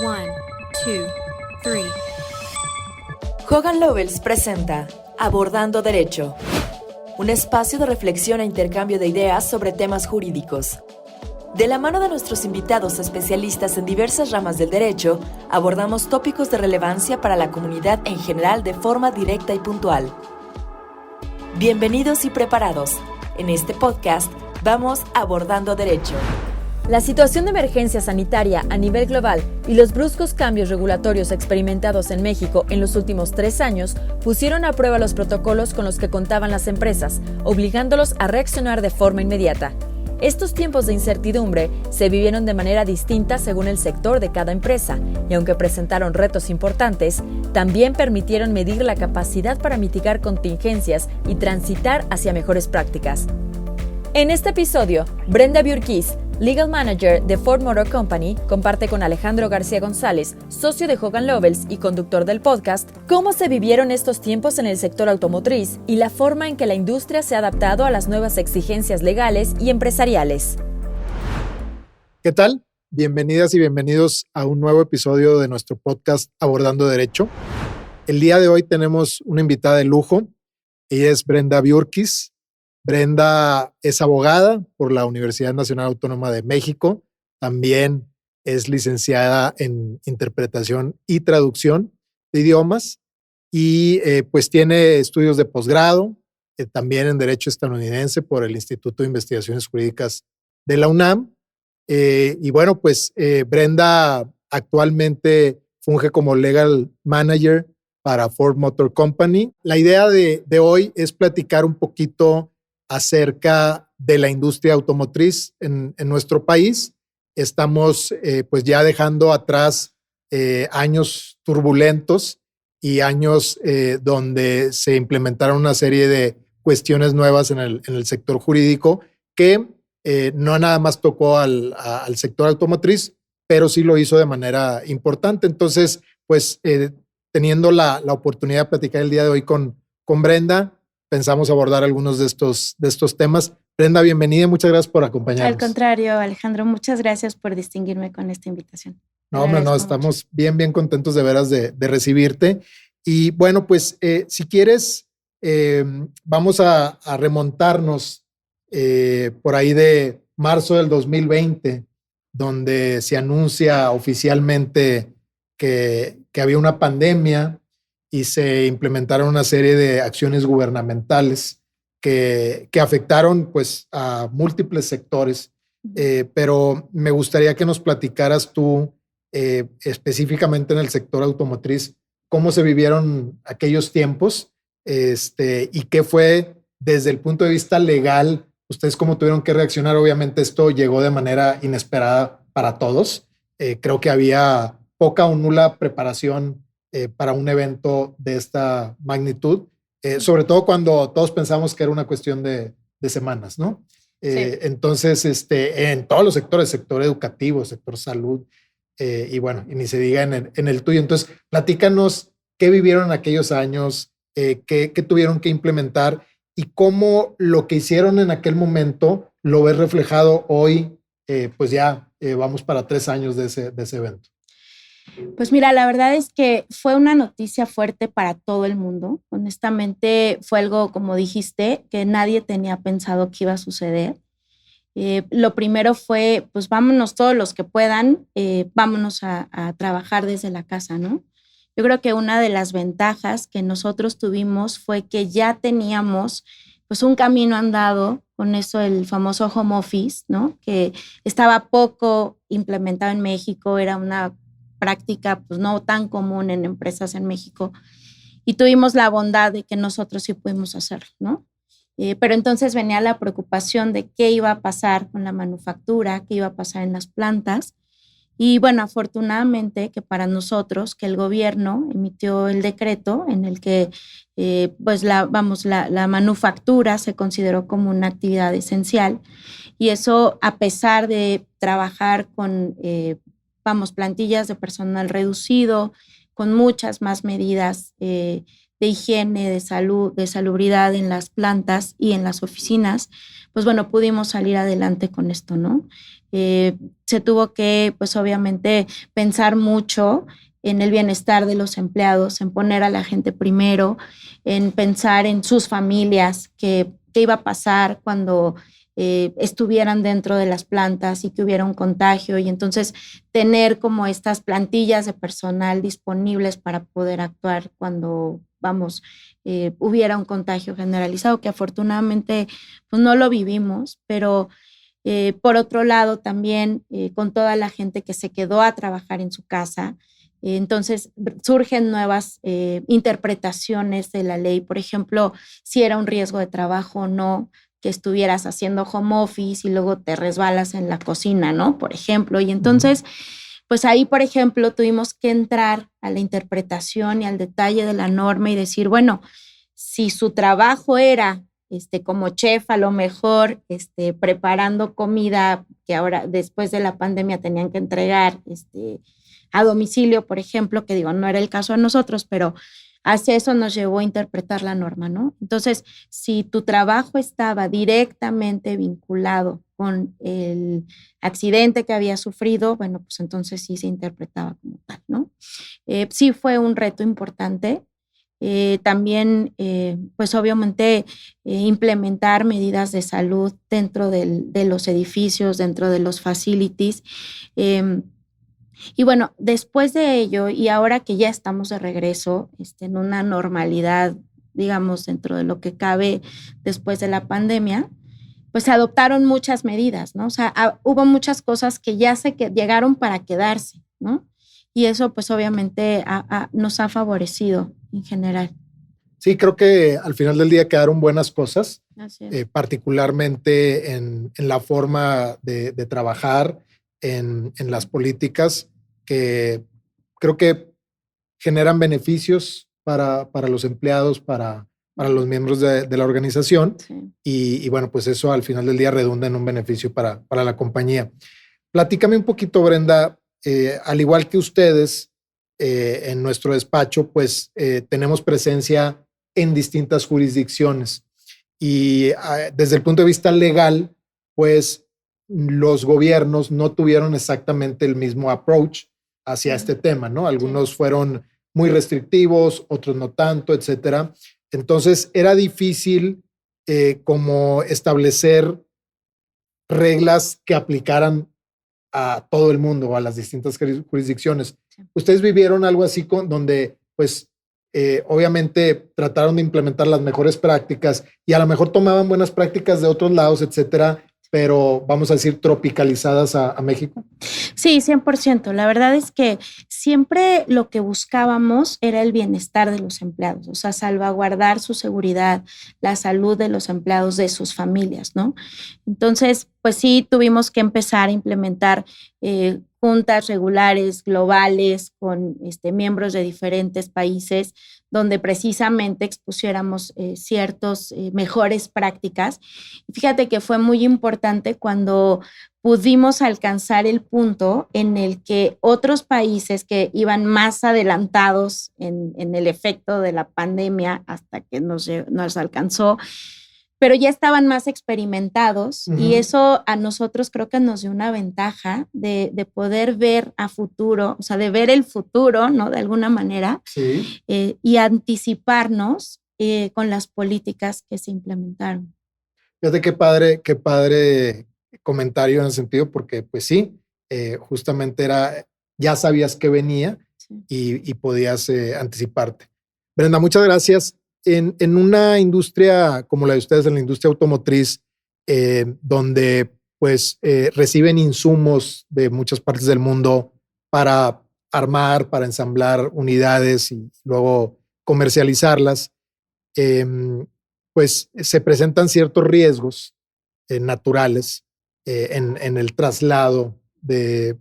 One, two, three. Hogan Lovells presenta Abordando Derecho, un espacio de reflexión e intercambio de ideas sobre temas jurídicos. De la mano de nuestros invitados especialistas en diversas ramas del derecho, abordamos tópicos de relevancia para la comunidad en general de forma directa y puntual. Bienvenidos y preparados. En este podcast vamos abordando derecho. La situación de emergencia sanitaria a nivel global y los bruscos cambios regulatorios experimentados en México en los últimos 3 años pusieron a prueba los protocolos con los que contaban las empresas, obligándolos a reaccionar de forma inmediata. Estos tiempos de incertidumbre se vivieron de manera distinta según el sector de cada empresa, y aunque presentaron retos importantes, también permitieron medir la capacidad para mitigar contingencias y transitar hacia mejores prácticas. En este episodio, Brenda Bjorkis, Legal Manager de Ford Motor Company, comparte con Alejandro García González, socio de Hogan Lovells y conductor del podcast, cómo se vivieron estos tiempos en el sector automotriz y la forma en que la industria se ha adaptado a las nuevas exigencias legales y empresariales. ¿Qué tal? Bienvenidas y bienvenidos a un nuevo episodio de nuestro podcast Abordando Derecho. El día de hoy tenemos una invitada de lujo. Ella es Brenda Bjorkis. Brenda es abogada por la Universidad Nacional Autónoma de México. También es licenciada en interpretación y traducción de idiomas y pues tiene estudios de posgrado, también en Derecho Estadounidense por el Instituto de Investigaciones Jurídicas de la UNAM. Y bueno, pues Brenda actualmente funge como Legal Manager para Ford Motor Company. La idea de hoy es platicar un poquito acerca de la industria automotriz en nuestro país. Estamos pues ya dejando atrás años turbulentos y años donde se implementaron una serie de cuestiones nuevas en el sector jurídico que no nada más tocó al sector automotriz, pero sí lo hizo de manera importante. Entonces, pues teniendo la oportunidad de platicar el día de hoy con Brenda, pensamos abordar algunos de estos temas. Brenda, bienvenida y muchas gracias por acompañarnos. Al contrario, Alejandro, muchas gracias por distinguirme con esta invitación. No, hombre, no, estamos bien contentos de veras de recibirte. Y bueno, pues si quieres, vamos a remontarnos por ahí de marzo del 2020, donde se anuncia oficialmente que había una pandemia y se implementaron una serie de acciones gubernamentales que afectaron pues a múltiples sectores, pero me gustaría que nos platicaras tú específicamente en el sector automotriz cómo se vivieron aquellos tiempos y qué fue desde el punto de vista legal, ustedes cómo tuvieron que reaccionar. Obviamente esto llegó de manera inesperada para todos. Creo que había poca o nula preparación para un evento de esta magnitud, sobre todo cuando todos pensamos que era una cuestión de semanas, ¿no? Sí. Entonces, en todos los sectores, sector educativo, sector salud, y bueno, y ni se diga en el tuyo. Entonces, platícanos qué vivieron en aquellos años, qué tuvieron que implementar y cómo lo que hicieron en aquel momento lo ves reflejado hoy, pues ya vamos para 3 años de ese evento. Pues mira, la verdad es que fue una noticia fuerte para todo el mundo. Honestamente, fue algo, como dijiste, que nadie tenía pensado que iba a suceder. Lo primero fue, pues vámonos todos los que puedan, vámonos a trabajar desde la casa, ¿no? Yo creo que una de las ventajas que nosotros tuvimos fue que ya teníamos pues un camino andado con eso, el famoso home office, ¿no? Que estaba poco implementado en México, era una práctica pues no tan común en empresas en México, y tuvimos la bondad de que nosotros sí pudimos hacerlo, ¿no? Pero entonces venía la preocupación de qué iba a pasar con la manufactura, qué iba a pasar en las plantas, y bueno, afortunadamente que para nosotros, que el gobierno emitió el decreto en el que pues la manufactura se consideró como una actividad esencial, y eso a pesar de trabajar con plantillas de personal reducido, con muchas más medidas de higiene, de salud, de salubridad en las plantas y en las oficinas, pues bueno, pudimos salir adelante con esto, ¿no? Se tuvo que, pues obviamente, pensar mucho en el bienestar de los empleados, en poner a la gente primero, en pensar en sus familias, qué iba a pasar cuando estuvieran dentro de las plantas y que hubiera un contagio. Y entonces tener como estas plantillas de personal disponibles para poder actuar cuando, hubiera un contagio generalizado, que afortunadamente pues no lo vivimos, pero por otro lado también con toda la gente que se quedó a trabajar en su casa. Entonces surgen nuevas interpretaciones de la ley, por ejemplo, si era un riesgo de trabajo o no, que estuvieras haciendo home office y luego te resbalas en la cocina, ¿no? Por ejemplo, y entonces, pues ahí, por ejemplo, tuvimos que entrar a la interpretación y al detalle de la norma y decir, bueno, si su trabajo era como chef, a lo mejor preparando comida que ahora después de la pandemia tenían que entregar a domicilio, por ejemplo, que digo, no era el caso de nosotros, pero hacia eso nos llevó a interpretar la norma, ¿no? Entonces, si tu trabajo estaba directamente vinculado con el accidente que había sufrido, bueno, pues entonces sí se interpretaba como tal, ¿no? Sí fue un reto importante. También, pues obviamente, implementar medidas de salud dentro de los edificios, dentro de los facilities. Y bueno, después de ello, y ahora que ya estamos de regreso en una normalidad, digamos, dentro de lo que cabe después de la pandemia, pues se adoptaron muchas medidas, ¿no? O sea, hubo muchas cosas que ya llegaron para quedarse, ¿no? Y eso, pues obviamente, nos ha favorecido en general. Sí, creo que al final del día quedaron buenas cosas, particularmente en la forma de trabajar, en las políticas que creo que generan beneficios para los empleados, para los miembros de la organización. Sí. Y bueno, pues eso al final del día redunda en un beneficio para la compañía. Platícame un poquito, Brenda, al igual que ustedes, en nuestro despacho, pues tenemos presencia en distintas jurisdicciones y desde el punto de vista legal, pues los gobiernos no tuvieron exactamente el mismo approach hacia este tema, ¿no? Algunos fueron muy restrictivos, otros no tanto, etcétera. Entonces era difícil como establecer reglas que aplicaran a todo el mundo, a las distintas jurisdicciones. Sí. ¿Ustedes vivieron algo así donde, pues, obviamente trataron de implementar las mejores prácticas y a lo mejor tomaban buenas prácticas de otros lados, etcétera, pero vamos a decir tropicalizadas a México? Sí, 100%. La verdad es que siempre lo que buscábamos era el bienestar de los empleados, o sea, salvaguardar su seguridad, la salud de los empleados, de sus familias, ¿no? Entonces, pues sí, tuvimos que empezar a implementar juntas regulares globales con miembros de diferentes países donde precisamente expusiéramos ciertas mejores prácticas. Y fíjate que fue muy importante cuando pudimos alcanzar el punto en el que otros países que iban más adelantados en el efecto de la pandemia hasta que nos alcanzó, pero ya estaban más experimentados. Uh-huh. Y eso a nosotros creo que nos dio una ventaja de poder ver a futuro, o sea, de ver el futuro, ¿no? De alguna manera, sí. Y anticiparnos con las políticas que se implementaron. Fíjate qué padre comentario en el sentido, porque pues sí, justamente ya sabías que venía, sí, y podías anticiparte. Brenda, muchas gracias. En una industria como la de ustedes, en la industria automotriz, donde pues reciben insumos de muchas partes del mundo para armar, para ensamblar unidades y luego comercializarlas, pues se presentan ciertos riesgos naturales en el traslado de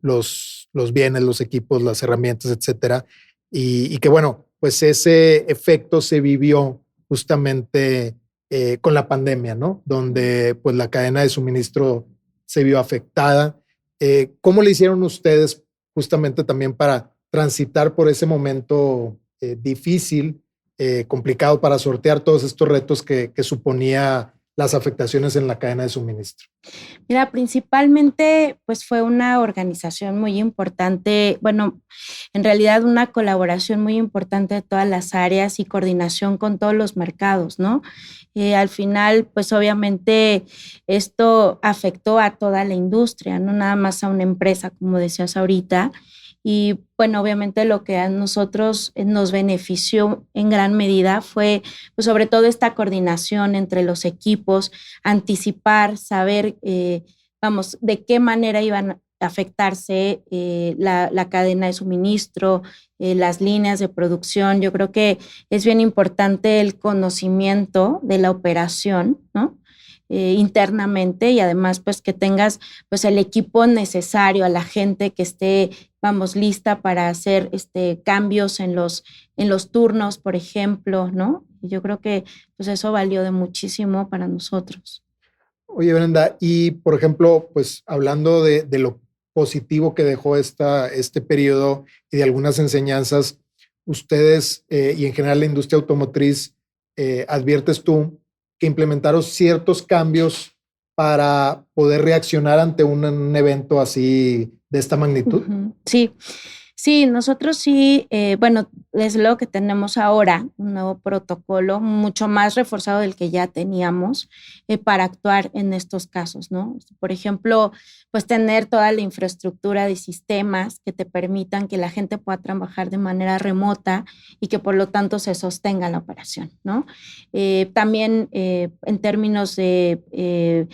los bienes, los equipos, las herramientas, etcétera, y que bueno, pues ese efecto se vivió justamente con la pandemia, ¿no? Donde pues la cadena de suministro se vio afectada. ¿Cómo le hicieron ustedes justamente también para transitar por ese momento difícil, complicado, para sortear todos estos retos que suponía las afectaciones en la cadena de suministro? Mira, principalmente pues fue una organización muy importante, bueno, en realidad una colaboración muy importante de todas las áreas y coordinación con todos los mercados, ¿no? Al final, pues obviamente esto afectó a toda la industria, no nada más a una empresa, como decías ahorita. Y bueno, obviamente lo que a nosotros nos benefició en gran medida fue, pues sobre todo esta coordinación entre los equipos, anticipar, saber, vamos, de qué manera iban a afectarse la cadena de suministro, las líneas de producción. Yo creo que es bien importante el conocimiento de la operación, ¿no? Internamente, y además pues que tengas pues el equipo necesario, a la gente que esté, vamos, lista para hacer cambios en los turnos, por ejemplo, ¿no? Y yo creo que pues eso valió de muchísimo para nosotros. Oye, Brenda, y por ejemplo, pues hablando de lo positivo que dejó este periodo y de algunas enseñanzas, ustedes y en general la industria automotriz, adviertes tú que implementaron ciertos cambios para poder reaccionar ante un evento así de esta magnitud. Uh-huh. Sí, nosotros sí, bueno, desde luego que tenemos ahora un nuevo protocolo mucho más reforzado del que ya teníamos para actuar en estos casos, ¿no? Por ejemplo, pues tener toda la infraestructura de sistemas que te permitan que la gente pueda trabajar de manera remota y que por lo tanto se sostenga la operación, ¿no? También en términos de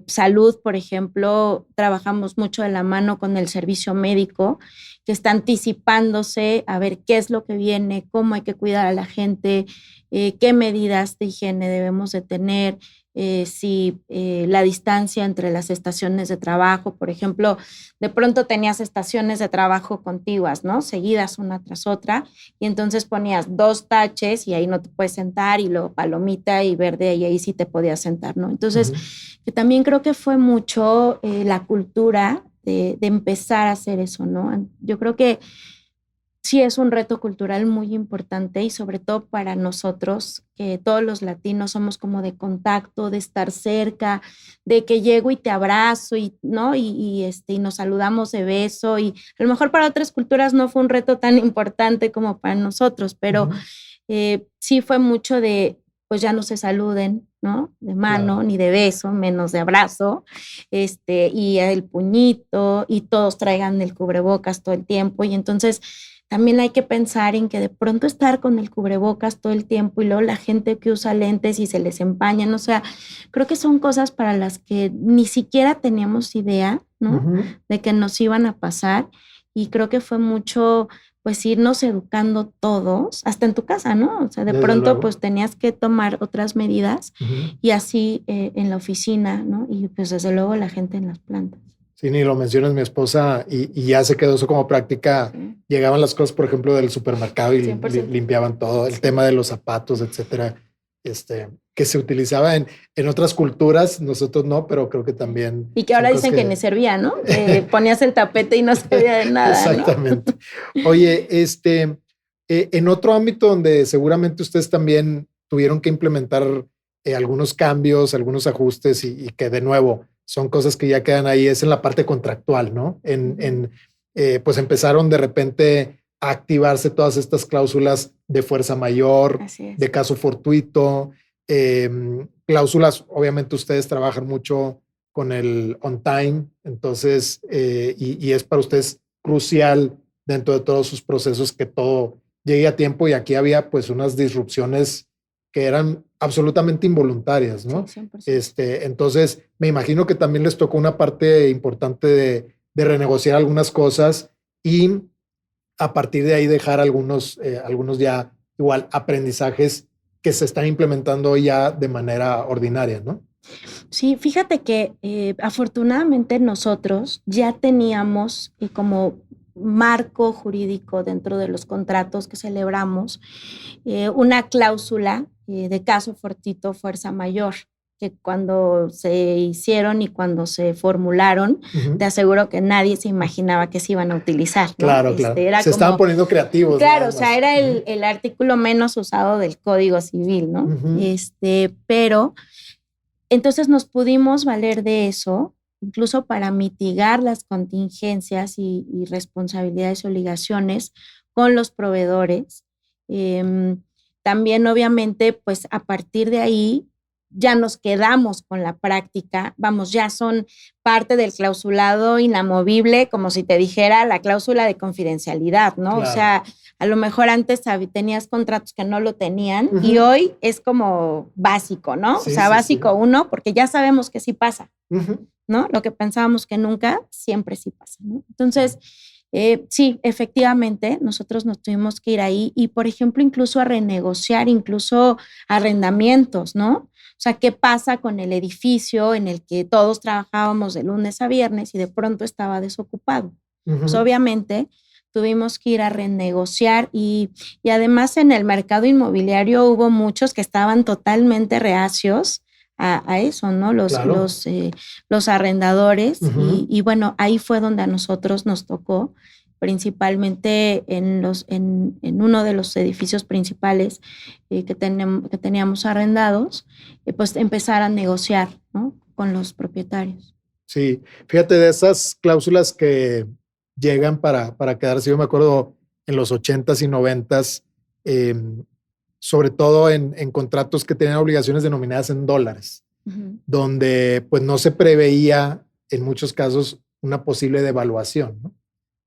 salud, por ejemplo, trabajamos mucho de la mano con el servicio médico, que está anticipándose a ver qué es lo que viene, cómo hay que cuidar a la gente, qué medidas de higiene debemos de tener, si la distancia entre las estaciones de trabajo, por ejemplo, de pronto tenías estaciones de trabajo contiguas, ¿no? Seguidas una tras otra, y entonces ponías 2 taches y ahí no te puedes sentar, y luego palomita y verde, y ahí sí te podías sentar, ¿no? Entonces, que también creo que fue mucho la cultura de empezar a hacer eso, ¿no? Yo creo que sí es un reto cultural muy importante, y sobre todo para nosotros, que todos los latinos somos como de contacto, de estar cerca, de que llego y te abrazo, y, ¿no? Y nos saludamos de beso, y a lo mejor para otras culturas no fue un reto tan importante como para nosotros, pero sí fue mucho de, pues ya no se saluden, ¿no? De mano, claro, ni de beso, menos de abrazo, y el puñito, y todos traigan el cubrebocas todo el tiempo. Y entonces también hay que pensar en que de pronto estar con el cubrebocas todo el tiempo, y luego la gente que usa lentes y se les empañan, o sea, creo que son cosas para las que ni siquiera teníamos idea, ¿no? De que nos iban a pasar, y creo que fue mucho pues irnos educando todos, hasta en tu casa, ¿no? O sea, de pronto luego, pues tenías que tomar otras medidas, y así en la oficina, ¿no? Y pues desde luego la gente en las plantas. Sí, ni lo mencionas, mi esposa, y ya se quedó eso como práctica. Sí. Llegaban las cosas, por ejemplo, del supermercado y limpiaban todo, el tema de los zapatos, etcétera, que se utilizaba en otras culturas, nosotros no, pero creo que también. Y que ahora dicen que ni servía, ¿no? Ponías el tapete y no servía de nada. Exactamente. ¿No? Oye, en otro ámbito donde seguramente ustedes también tuvieron que implementar algunos cambios, algunos ajustes, y que de nuevo son cosas que ya quedan ahí, es en la parte contractual, ¿no? Pues empezaron de repente a activarse todas estas cláusulas de fuerza mayor, de caso fortuito, cláusulas, obviamente ustedes trabajan mucho con el on time, entonces, y es para ustedes crucial dentro de todos sus procesos que todo llegue a tiempo, y aquí había pues unas disrupciones que eran absolutamente involuntarias, ¿no? Sí, entonces, me imagino que también les tocó una parte importante de renegociar algunas cosas, y a partir de ahí dejar algunos ya igual aprendizajes que se están implementando ya de manera ordinaria, ¿no? Sí, fíjate que afortunadamente nosotros ya teníamos como marco jurídico dentro de los contratos que celebramos una cláusula de caso fortuito, fuerza mayor, que cuando se hicieron y cuando se formularon, te aseguro que nadie se imaginaba que se iban a utilizar, ¿no? Claro, claro. Se estaban poniendo creativos. Claro, o sea, era el artículo menos usado del Código Civil, ¿no? Pero Entonces nos pudimos valer de eso, incluso para mitigar las contingencias y responsabilidades y obligaciones con los proveedores. También, obviamente, pues a partir de ahí ya nos quedamos con la práctica, vamos, ya son parte del clausulado inamovible, como si te dijera la cláusula de confidencialidad, ¿no? Claro. O sea, a lo mejor antes tenías contratos que no lo tenían Ujú. y hoy es como básico, ¿no? Sí, o sea, sí, básico sí. 1, porque ya sabemos que sí pasa, Ujú. ¿no? Lo que pensábamos que nunca, siempre sí pasa, ¿no? Entonces, sí, efectivamente, nosotros nos tuvimos que ir ahí y, por ejemplo, incluso a renegociar, incluso arrendamientos, ¿no? O sea, ¿qué pasa con el edificio en el que todos trabajábamos de lunes a viernes y de pronto estaba desocupado? Ujú. Pues obviamente tuvimos que ir a renegociar y además en el mercado inmobiliario hubo muchos que estaban totalmente reacios a eso, ¿no? Claro. Los arrendadores Ujú. y bueno, ahí fue donde a nosotros nos tocó, principalmente en uno de los edificios principales que teníamos arrendados, pues empezar a negociar, ¿no? Con los propietarios. Sí, fíjate de esas cláusulas que llegan para quedarse. Yo me acuerdo en los 80s y 90s, sobre todo en contratos que tenían obligaciones denominadas en dólares, Uh-huh. donde pues no se preveía en muchos casos una posible devaluación, ¿no?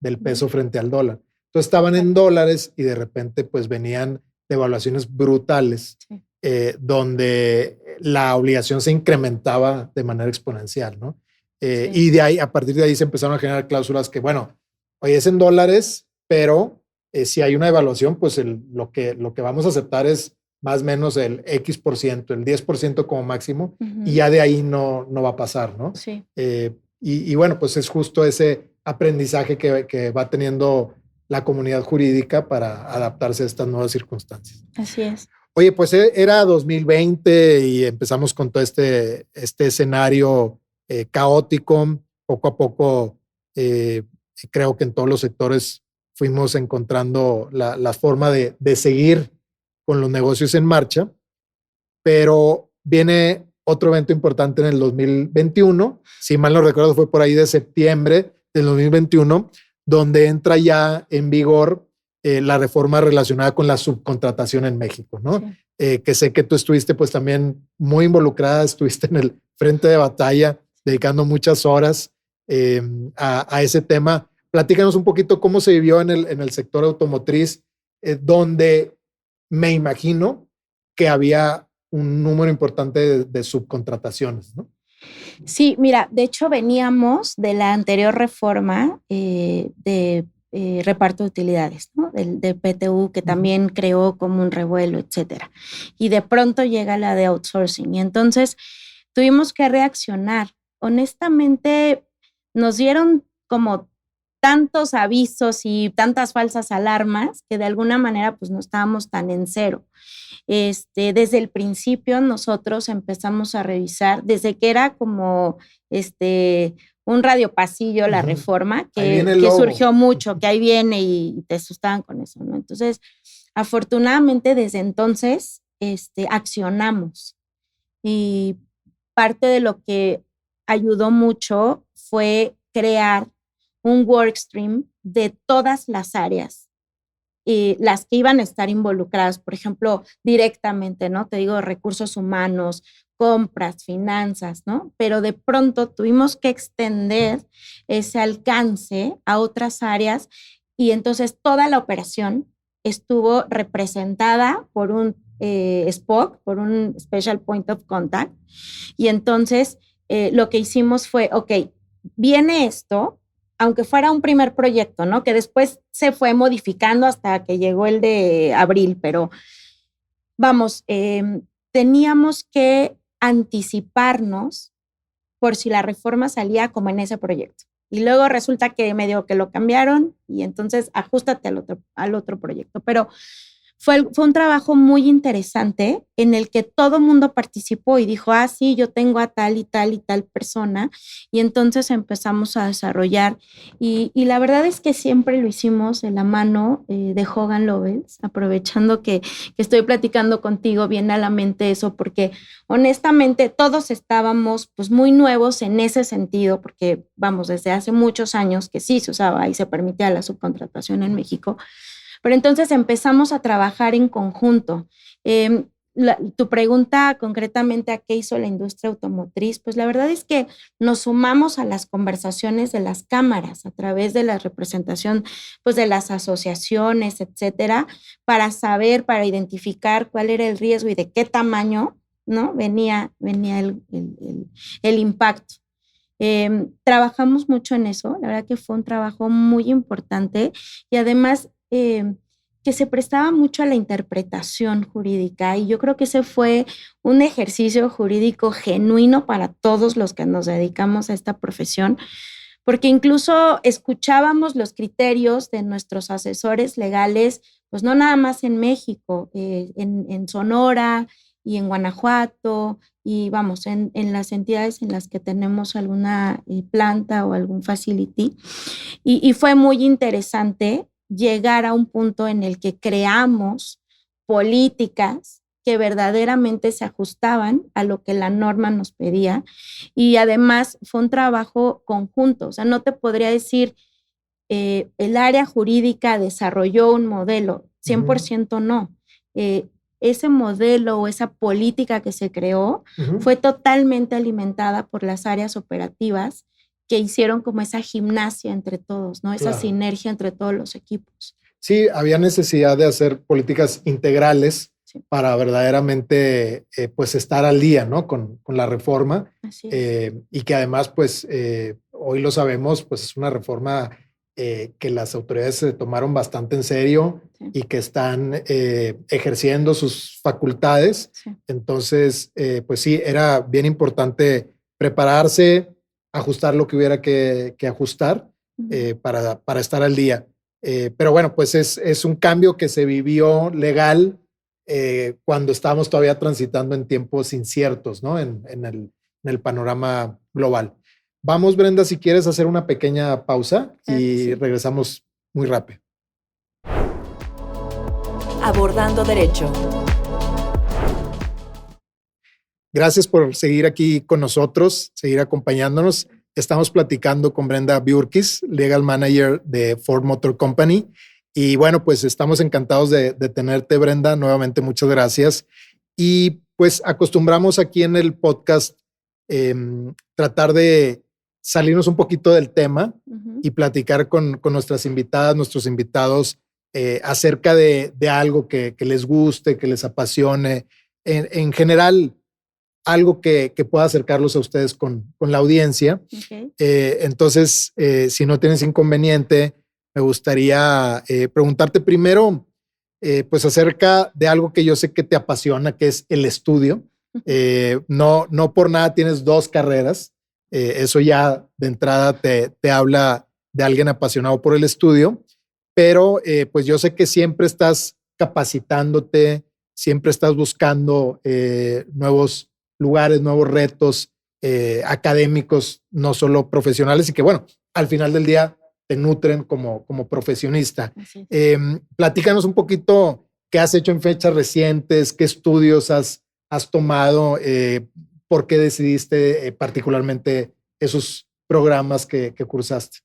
Del peso frente al dólar. Entonces estaban en dólares y de repente pues venían devaluaciones brutales, Sí. donde la obligación se incrementaba de manera exponencial, ¿no? Sí. Y de ahí, a partir de ahí se empezaron a generar cláusulas que, bueno, hoy es en dólares, pero si hay una devaluación, pues lo que vamos a aceptar es más o menos el X%, el 10% como máximo, Uh-huh. y ya de ahí no va a pasar, ¿no? Sí. Y bueno, pues es justo ese aprendizaje que va teniendo la comunidad jurídica para adaptarse a estas nuevas circunstancias. Así es. Oye, pues era 2020 y empezamos con todo este escenario caótico. Poco a poco, creo que en todos los sectores fuimos encontrando la forma de seguir con los negocios en marcha, pero viene otro evento importante en el 2021, si mal no recuerdo fue por ahí de septiembre del 2021, donde entra ya en vigor la reforma relacionada con la subcontratación en México, ¿no? Sí. Que sé que tú estuviste pues también muy involucrada, estuviste en el frente de batalla, dedicando muchas horas a ese tema. Platícanos un poquito cómo se vivió en el sector automotriz, donde me imagino que había un número importante de subcontrataciones, ¿no? Sí, mira, de hecho veníamos de la anterior reforma de reparto de utilidades, ¿no? Del PTU, que también creó como un revuelo, etcétera. Y de pronto llega la de outsourcing. Y entonces tuvimos que reaccionar. Honestamente, nos dieron como tantos avisos y tantas falsas alarmas que de alguna manera pues no estábamos tan en cero. Desde el principio nosotros empezamos a revisar, desde que era como un radiopasillo la reforma, que surgió mucho, que ahí viene y te asustaban con eso, ¿no? Entonces, afortunadamente desde entonces accionamos y parte de lo que ayudó mucho fue crear un workstream de todas las áreas y las que iban a estar involucradas, por ejemplo, directamente, ¿no? Te digo, recursos humanos, compras, finanzas, ¿no? Pero de pronto tuvimos que extender ese alcance a otras áreas y entonces toda la operación estuvo representada por un SPOC, por un Special Point of Contact. Y entonces lo que hicimos fue, ok, viene esto, aunque fuera un primer proyecto, ¿no? Que después se fue modificando hasta que llegó el de abril, pero vamos, teníamos que anticiparnos por si la reforma salía como en ese proyecto. Y luego resulta que medio que lo cambiaron y entonces ajustate al otro proyecto. Pero fue un trabajo muy interesante en el que todo mundo participó y dijo, sí, yo tengo a tal y tal y tal persona. Y entonces empezamos a desarrollar. Y la verdad es que siempre lo hicimos de la mano de Hogan Lovells, aprovechando que estoy platicando contigo, viene a la mente eso, porque honestamente todos estábamos pues muy nuevos en ese sentido, porque vamos, desde hace muchos años que sí se usaba y se permitía la subcontratación en México. Pero entonces empezamos a trabajar en conjunto. Tu pregunta concretamente a qué hizo la industria automotriz, pues la verdad es que nos sumamos a las conversaciones de las cámaras a través de la representación pues de las asociaciones, etcétera, para saber, para identificar cuál era el riesgo y de qué tamaño, ¿no? venía el impacto. Trabajamos mucho en eso, la verdad que fue un trabajo muy importante y además que se prestaba mucho a la interpretación jurídica y yo creo que ese fue un ejercicio jurídico genuino para todos los que nos dedicamos a esta profesión, porque incluso escuchábamos los criterios de nuestros asesores legales, pues no nada más en México, en Sonora y en Guanajuato y vamos, en las entidades en las que tenemos alguna planta o algún facility y fue muy interesante llegar a un punto en el que creamos políticas que verdaderamente se ajustaban a lo que la norma nos pedía y además fue un trabajo conjunto, o sea, no te podría decir el área jurídica desarrolló un modelo, 100% no. Ese modelo o esa política que se creó fue totalmente alimentada por las áreas operativas que hicieron como esa gimnasia entre todos, ¿no? Esa sinergia entre todos los equipos. Sí, había necesidad de hacer políticas integrales para verdaderamente pues estar al día, ¿no? Con la reforma. Así es. Y que además pues hoy lo sabemos, pues es una reforma que las autoridades se tomaron bastante en serio y que están ejerciendo sus facultades. Entonces, pues sí, era bien importante prepararse, ajustar lo que hubiera que ajustar para estar al día. Pero bueno, pues es un cambio que se vivió legal cuando estábamos todavía transitando en tiempos inciertos, ¿no? En el panorama global. Vamos, Brenda, si quieres hacer una pequeña pausa y regresamos muy rápido. Abordando Derecho. Gracias por seguir aquí con nosotros, seguir acompañándonos. Estamos platicando con Brenda Bjurkis, Legal Manager de Ford Motor Company. Y bueno, pues estamos encantados de tenerte, Brenda. Nuevamente, muchas gracias. Y pues acostumbramos aquí en el podcast tratar de salirnos un poquito del tema y platicar con nuestras invitadas, nuestros invitados acerca de algo que les guste, que les apasione. En general, algo que pueda acercarlos a ustedes con la audiencia. Entonces, si no tienes inconveniente, me gustaría preguntarte primero, pues acerca de algo que yo sé que te apasiona, que es el estudio. No por nada tienes 2 carreras. Eso ya de entrada te habla de alguien apasionado por el estudio, pero pues yo sé que siempre estás capacitándote, siempre estás buscando nuevos lugares, nuevos retos académicos, no solo profesionales, y que bueno, al final del día te nutren como profesionista. Platícanos un poquito qué has hecho en fechas recientes, qué estudios has tomado, por qué decidiste particularmente esos programas que cursaste.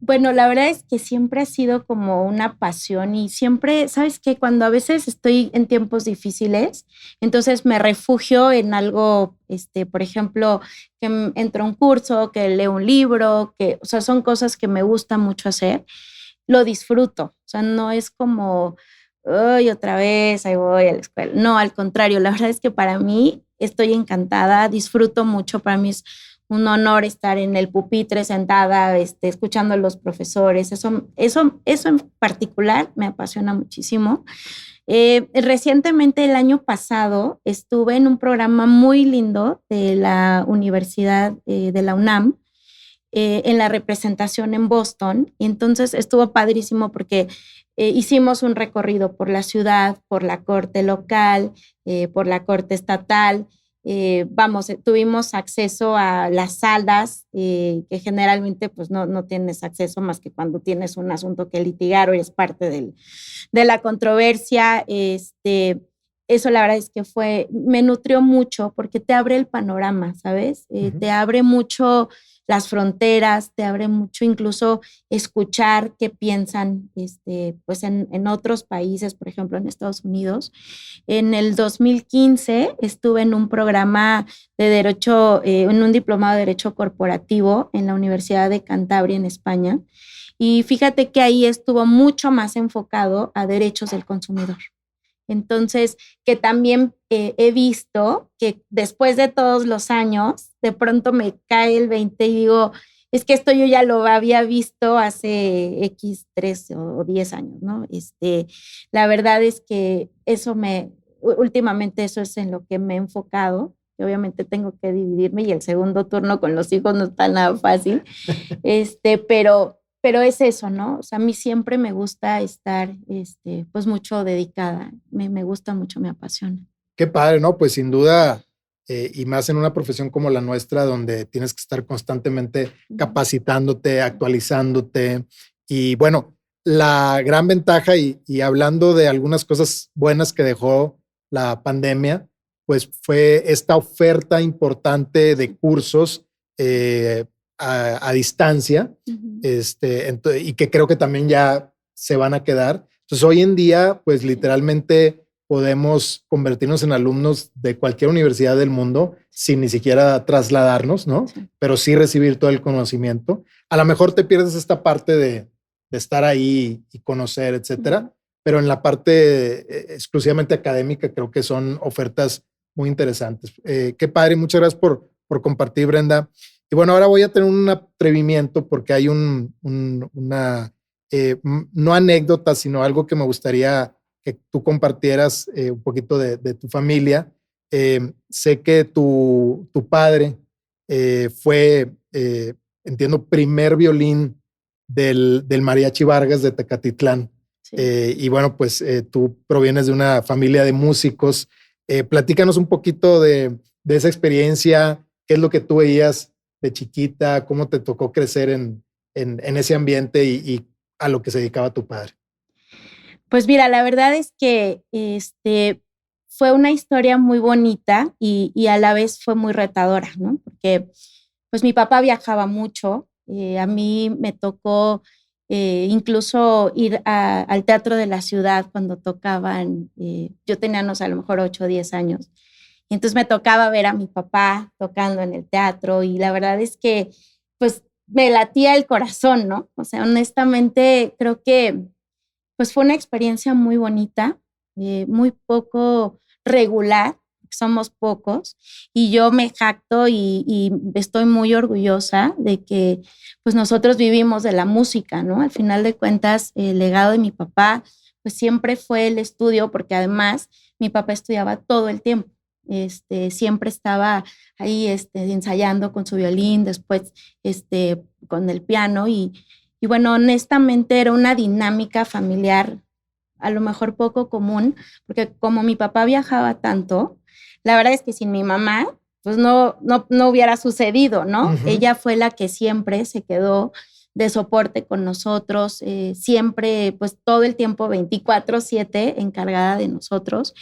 Bueno, la verdad es que siempre ha sido como una pasión y siempre, ¿sabes qué? Cuando a veces estoy en tiempos difíciles, entonces me refugio en algo, por ejemplo, que entro a un curso, que leo un libro, o sea, son cosas que me gusta mucho hacer. Lo disfruto, o sea, no es como, ¡ay, otra vez, ahí voy a la escuela! No, al contrario, la verdad es que para mí estoy encantada, disfruto mucho, para mí es un honor estar en el pupitre sentada, escuchando a los profesores. Eso en particular me apasiona muchísimo. Recientemente, el año pasado, estuve en un programa muy lindo de la Universidad de la UNAM, en la representación en Boston. Y entonces estuvo padrísimo porque hicimos un recorrido por la ciudad, por la corte local, por la corte estatal. Tuvimos acceso a las salas que generalmente pues no tienes acceso más que cuando tienes un asunto que litigar o eres parte de la controversia. Eso la verdad es que me nutrió mucho porque te abre el panorama, ¿sabes? Te abre mucho las fronteras, te abre mucho incluso escuchar qué piensan pues en otros países, por ejemplo en Estados Unidos. En el 2015 estuve en un programa de derecho, en un diplomado de derecho corporativo en la Universidad de Cantabria en España, y fíjate que ahí estuvo mucho más enfocado a derechos del consumidor. Entonces, que también he visto que después de todos los años, de pronto me cae el 20 y digo, es que esto yo ya lo había visto hace X, 3 o 10 años, ¿no? La verdad es que últimamente eso es en lo que me he enfocado. Obviamente tengo que dividirme y el segundo turno con los hijos no está nada fácil, pero es eso, ¿no? O sea, a mí siempre me gusta estar, pues mucho dedicada. Me gusta mucho, me apasiona. Qué padre, ¿no? Pues sin duda, y más en una profesión como la nuestra, donde tienes que estar constantemente capacitándote, actualizándote. Y bueno, la gran ventaja, y hablando de algunas cosas buenas que dejó la pandemia, pues fue esta oferta importante de cursos a distancia, y que creo que también ya se van a quedar. Entonces, hoy en día, pues literalmente podemos convertirnos en alumnos de cualquier universidad del mundo sin ni siquiera trasladarnos, ¿no? Sí. Pero sí recibir todo el conocimiento. A lo mejor te pierdes esta parte de estar ahí y conocer, etcétera, pero en la parte exclusivamente académica creo que son ofertas muy interesantes. Qué padre, muchas gracias por compartir, Brenda. Y bueno, ahora voy a tener un atrevimiento porque hay una no anécdota, sino algo que me gustaría que tú compartieras un poquito de tu familia. Sé que tu padre fue, entiendo, primer violín del Mariachi Vargas de Tecatitlán. Sí. Y bueno, pues tú provienes de una familia de músicos. Platícanos un poquito de esa experiencia, qué es lo que tú veías de chiquita, cómo te tocó crecer en ese ambiente y a lo que se dedicaba tu padre. Pues mira, la verdad es que fue una historia muy bonita y a la vez fue muy retadora, ¿no? Porque pues mi papá viajaba mucho, a mí me tocó incluso ir al Teatro de la Ciudad cuando tocaban, yo tenía, no sé, a lo mejor 8 o 10 años, y entonces me tocaba ver a mi papá tocando en el teatro y la verdad es que pues me latía el corazón, ¿no? O sea, honestamente creo que pues fue una experiencia muy bonita, muy poco regular, somos pocos, y yo me jacto y estoy muy orgullosa de que pues nosotros vivimos de la música, ¿no? Al final de cuentas, el legado de mi papá pues siempre fue el estudio, porque además mi papá estudiaba todo el tiempo. Siempre estaba ahí ensayando con su violín, después con el piano y bueno, honestamente era una dinámica familiar a lo mejor poco común, porque como mi papá viajaba tanto, la verdad es que sin mi mamá, pues no hubiera sucedido, ¿no? Uh-huh. Ella fue la que siempre se quedó de soporte con nosotros, siempre, pues todo el tiempo 24/7 encargada de nosotros.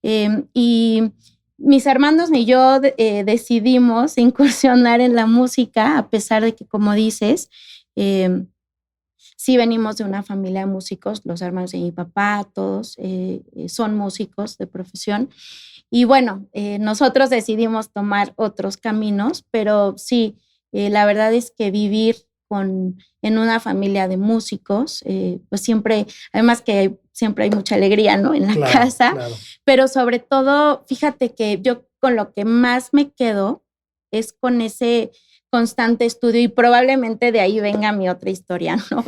Y mis hermanos y yo decidimos incursionar en la música, a pesar de que, como dices, sí venimos de una familia de músicos, los hermanos de mi papá, todos son músicos de profesión. Y bueno, nosotros decidimos tomar otros caminos, pero sí, la verdad es que vivir en una familia de músicos, pues siempre, además que siempre hay mucha alegría, ¿no? En la casa, claro. Pero sobre todo, fíjate que yo con lo que más me quedo es con ese constante estudio y probablemente de ahí venga mi otra historia, ¿no?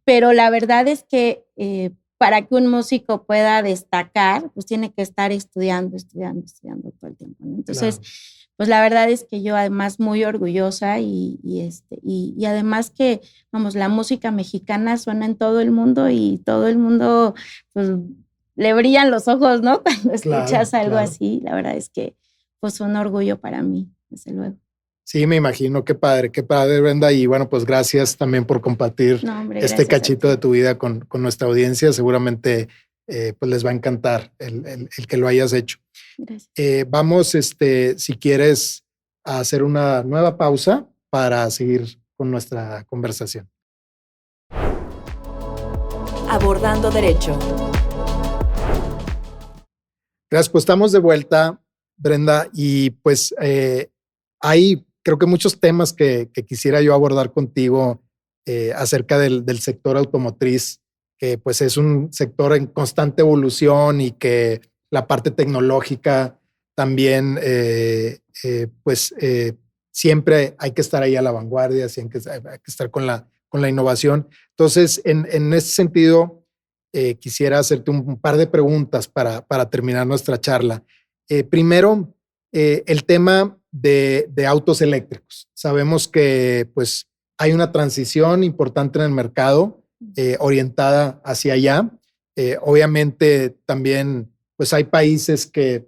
Pero la verdad es que para que un músico pueda destacar, pues tiene que estar estudiando todo el tiempo, ¿no? Entonces, Claro. pues la verdad es que yo además muy orgullosa y además que, vamos, la música mexicana suena en todo el mundo y todo el mundo, pues, le brillan los ojos, ¿no? Cuando escuchas Claro, algo claro. así, la verdad es que, pues, un orgullo para mí, desde luego. Sí, me imagino, qué padre, Brenda. Y bueno, pues gracias también por compartir No, hombre, este gracias a cachito ti. de tu vida con nuestra audiencia. Seguramente pues les va a encantar el que lo hayas hecho. Gracias. Vamos, si quieres, a hacer una nueva pausa para seguir con nuestra conversación. Abordando Derecho. Gracias, pues estamos de vuelta, Brenda, y pues hay creo que muchos temas que quisiera yo abordar contigo acerca del sector automotriz, que pues es un sector en constante evolución y que la parte tecnológica también, siempre hay que estar ahí a la vanguardia, siempre hay que estar con la innovación. Entonces, en ese sentido, quisiera hacerte un par de preguntas para terminar nuestra charla. Primero, el tema de autos eléctricos. Sabemos que pues hay una transición importante en el mercado orientada hacia allá. Obviamente también pues hay países que,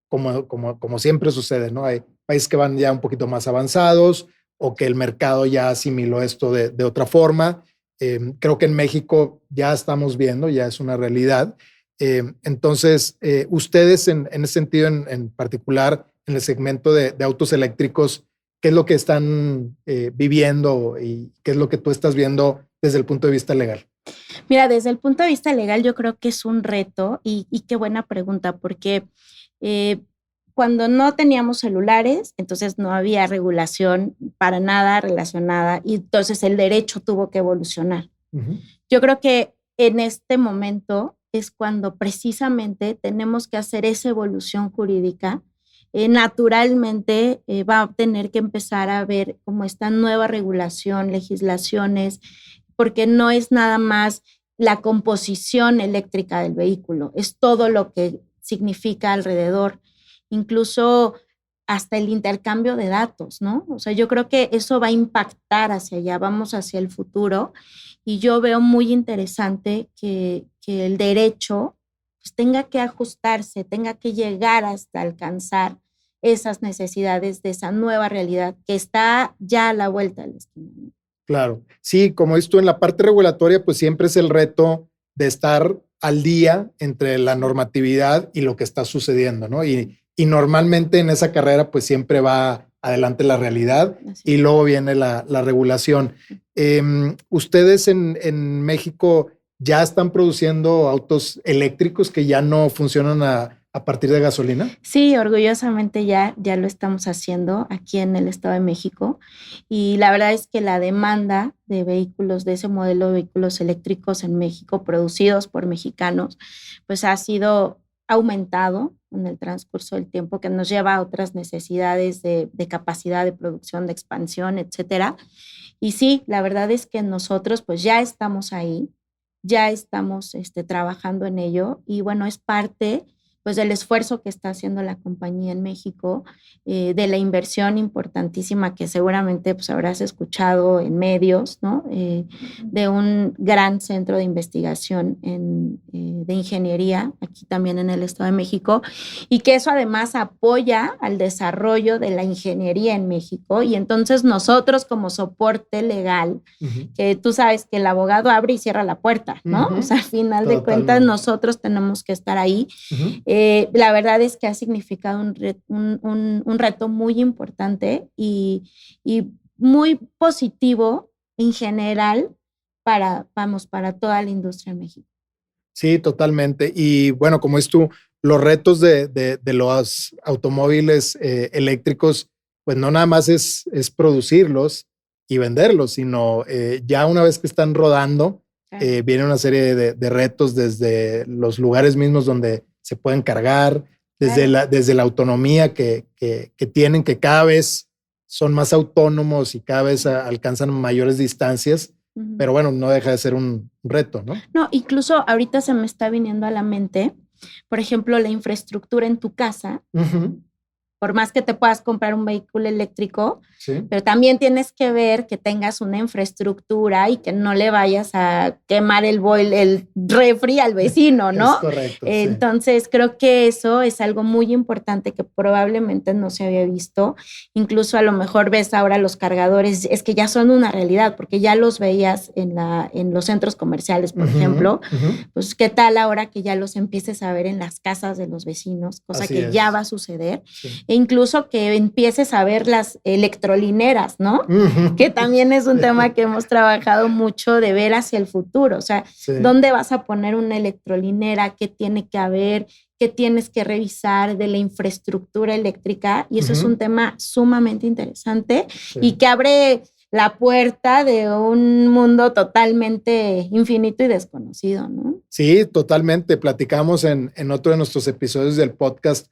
como siempre sucede, ¿no? Hay países que van ya un poquito más avanzados o que el mercado ya asimiló esto de otra forma. Creo que en México ya estamos viendo, ya es una realidad. Entonces, ustedes en ese sentido en particular, en el segmento de autos eléctricos, ¿qué es lo que están viviendo y qué es lo que tú estás viendo desde el punto de vista legal? Mira, desde el punto de vista legal yo creo que es un reto y qué buena pregunta, porque cuando no teníamos celulares, entonces no había regulación para nada relacionada y entonces el derecho tuvo que evolucionar. Uh-huh. Yo creo que en este momento es cuando precisamente tenemos que hacer esa evolución jurídica. Naturalmente va a tener que empezar a ver como esta nueva regulación, legislaciones, porque no es nada más la composición eléctrica del vehículo, es todo lo que significa alrededor, incluso hasta el intercambio de datos, ¿no? O sea, yo creo que eso va a impactar hacia allá, vamos hacia el futuro, y yo veo muy interesante que el derecho pues, tenga que ajustarse, tenga que llegar hasta alcanzar esas necesidades de esa nueva realidad que está ya a la vuelta de la esquina. Claro, sí, como dices tú, en la parte regulatoria, pues siempre es el reto de estar al día entre la normatividad y lo que está sucediendo, ¿no? Y normalmente en esa carrera, pues siempre va adelante la realidad y luego viene la regulación. ¿Ustedes en México ya están produciendo autos eléctricos que ya no funcionan a partir de gasolina? Sí, orgullosamente ya lo estamos haciendo aquí en el Estado de México y la verdad es que la demanda de vehículos, de ese modelo de vehículos eléctricos en México producidos por mexicanos, pues ha sido aumentado en el transcurso del tiempo, que nos lleva a otras necesidades de capacidad de producción, de expansión, etcétera. Y sí, la verdad es que nosotros pues ya estamos ahí, ya estamos trabajando en ello y bueno, es parte pues del esfuerzo que está haciendo la compañía en México, de la inversión importantísima que seguramente pues habrás escuchado en medios, ¿no? De un gran centro de investigación de ingeniería aquí también en el Estado de México y que eso además apoya al desarrollo de la ingeniería en México y entonces nosotros como soporte legal, uh-huh. Que tú sabes que el abogado abre y cierra la puerta, ¿no? Uh-huh. O sea, al final de cuentas nosotros tenemos que estar ahí. Uh-huh. La verdad es que ha significado un reto muy importante y muy positivo en general para toda la industria en México. Sí, totalmente. Y bueno, como es tú, los retos de los automóviles eléctricos, pues no nada más es producirlos y venderlos, sino ya una vez que están rodando, viene una serie de retos desde los lugares mismos donde se pueden cargar, desde la autonomía que tienen, que cada vez son más autónomos y cada vez alcanzan mayores distancias, pero bueno, no deja de ser un reto, ¿no? No, incluso ahorita se me está viniendo a la mente, por ejemplo, la infraestructura en tu casa. Por más que te puedas comprar un vehículo eléctrico, sí, pero también tienes que ver que tengas una infraestructura y que no le vayas a quemar el refri al vecino, ¿no? Es correcto. Entonces, creo que eso es algo muy importante que probablemente no se había visto. Incluso a lo mejor ves ahora los cargadores, es que ya son una realidad, porque ya los veías en los centros comerciales, por ejemplo. Pues, ¿qué tal ahora que ya los empieces a ver en las casas de los vecinos? Cosa Así que es. ya va a suceder. Sí. E incluso que empieces a ver las electrolineras, ¿no? Que también es un tema que hemos trabajado mucho de ver hacia el futuro. O sea, sí, ¿dónde vas a poner una electrolinera? ¿Qué tiene que haber? ¿Qué tienes que revisar de la infraestructura eléctrica? Y eso es un tema sumamente interesante y que abre la puerta de un mundo totalmente infinito y desconocido, ¿no? Sí, totalmente. Platicamos en otro de nuestros episodios del podcast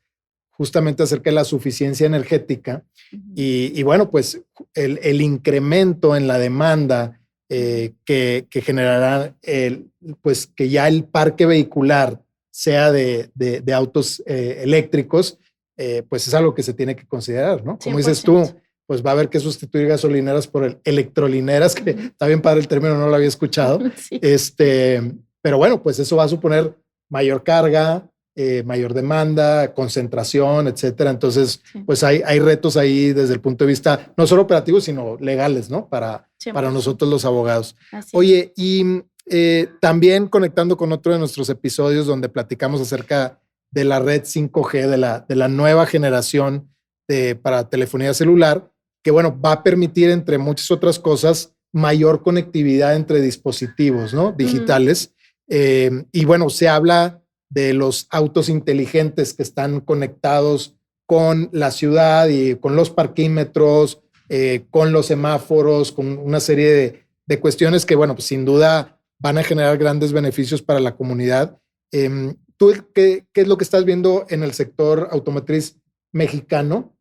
justamente acerca de la suficiencia energética y bueno, pues el incremento en la demanda que generará pues que ya el parque vehicular sea de autos eléctricos, pues es algo que se tiene que considerar, ¿no? Como 100%. Dices tú, pues va a haber que sustituir gasolineras por electrolineras, que está bien padre el término, no lo había escuchado. Sí. Pero bueno, pues eso va a suponer mayor carga, mayor demanda, concentración, etcétera. Entonces, pues hay retos ahí desde el punto de vista no solo operativos, sino legales, ¿no? Para nosotros los abogados. Oye, y también conectando con otro de nuestros episodios donde platicamos acerca de la red 5G, de la nueva generación para telefonía celular, que bueno, va a permitir, entre muchas otras cosas, mayor conectividad entre dispositivos, ¿no? Digitales. Y bueno, se habla de los autos inteligentes que están conectados con la ciudad y con los parquímetros, con los semáforos, con una serie de cuestiones que, bueno, pues sin duda van a generar grandes beneficios para la comunidad. ¿Tú qué es lo que estás viendo en el sector automotriz mexicano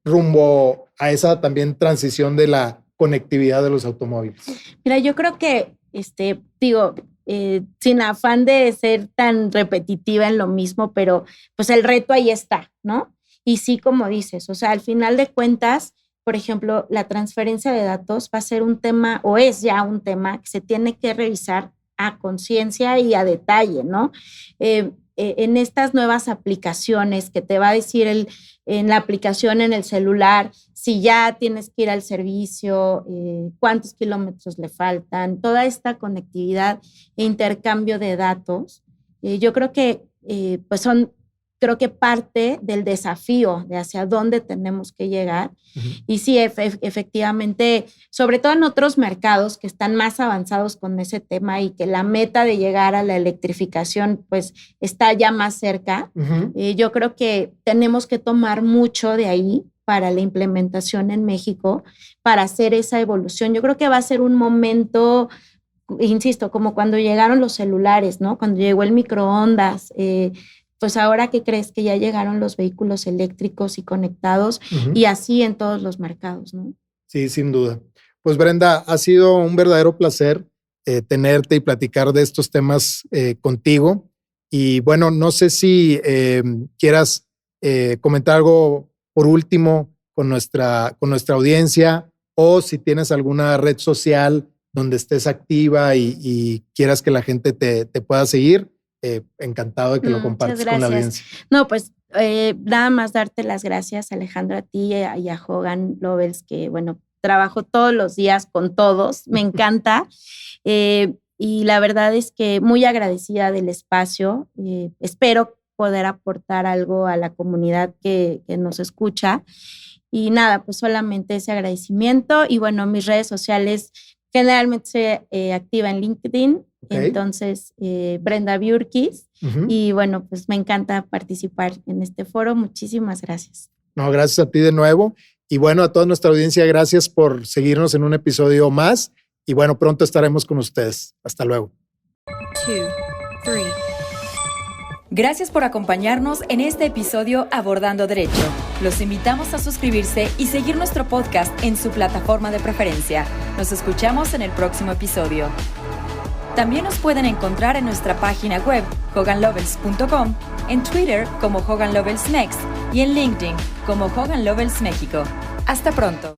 rumbo a esa también transición de la conectividad de los automóviles? Mira, yo creo que, sin afán de ser tan repetitiva en lo mismo, pero pues el reto ahí está, ¿no? Y sí, como dices, o sea, al final de cuentas, por ejemplo, la transferencia de datos va a ser un tema, o es ya un tema que se tiene que revisar a conciencia y a detalle, ¿no? En estas nuevas aplicaciones que te va a decir en la aplicación en el celular, si ya tienes que ir al servicio, cuántos kilómetros le faltan, toda esta conectividad e intercambio de datos, yo creo que pues son parte del desafío de hacia dónde tenemos que llegar. Y sí, efectivamente, sobre todo en otros mercados que están más avanzados con ese tema y que la meta de llegar a la electrificación pues está ya más cerca, yo creo que tenemos que tomar mucho de ahí para la implementación en México, para hacer esa evolución. Yo creo que va a ser un momento, insisto, como cuando llegaron los celulares, ¿no? Cuando llegó el microondas, pues ahora, ¿qué crees? Que ya llegaron los vehículos eléctricos y conectados y así en todos los mercados, ¿no? Sí, sin duda. Pues Brenda, ha sido un verdadero placer tenerte y platicar de estos temas contigo. Y bueno, no sé si quieras comentar algo por último con nuestra audiencia o si tienes alguna red social donde estés activa y quieras que la gente te pueda seguir. Encantado de que lo compartas con la audiencia. No, pues nada más darte las gracias, Alejandro, a ti y a Hogan Lovells, que bueno, trabajo todos los días con todos, me encanta. Y la verdad es que muy agradecida del espacio. Espero poder aportar algo a la comunidad que nos escucha. Y nada, pues solamente ese agradecimiento. Y bueno, mis redes sociales, generalmente soy activa en LinkedIn. Okay. Entonces, Brenda Biurquis. Y bueno, pues me encanta participar en este foro. Muchísimas gracias. No, gracias a ti de nuevo. Y bueno, a toda nuestra audiencia, gracias por seguirnos en un episodio más. Y bueno, pronto estaremos con ustedes. Hasta luego. 2, 3. Gracias por acompañarnos en este episodio Abordando Derecho. Los invitamos a suscribirse y seguir nuestro podcast en su plataforma de preferencia. Nos escuchamos en el próximo episodio. También nos pueden encontrar en nuestra página web hoganlovells.com, en Twitter como Hogan Lovells Next y en LinkedIn como Hogan Lovells México. Hasta pronto.